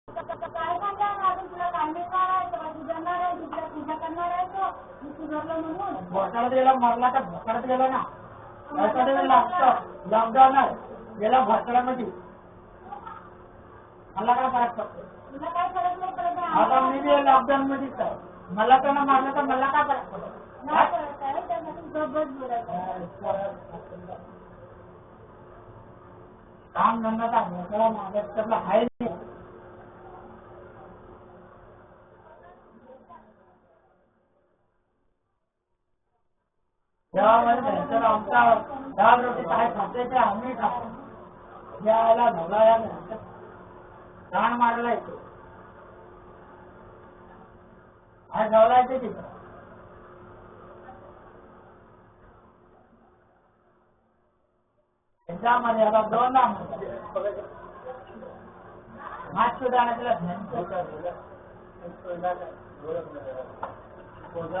काय सांगा तुला कांदे काढायचं तुझा आहे तुझ्या पूजा करणार आहे तो सुधारलं म्हणून भोकाळत गेला मरला तर भोकाळत गेला ना लॉकडाऊन गेला भोकाळ्यामध्ये मला काय फरक पडतो तुला काय फरक नाही पडत आता मी बी लॉकडाऊन मध्येच आहे मला तर मारलं तर मला काय फरक पडतो काम धंदा भोकाळा महाराष्ट्रातला आहे नाही आमचा डाळ रोटी काय खाते ते आम्ही खातो याला धवला या प्राण मारला येतो हा धवला येते तिथं त्याच्यामध्ये आता दोन हात सुधारण्याला कोण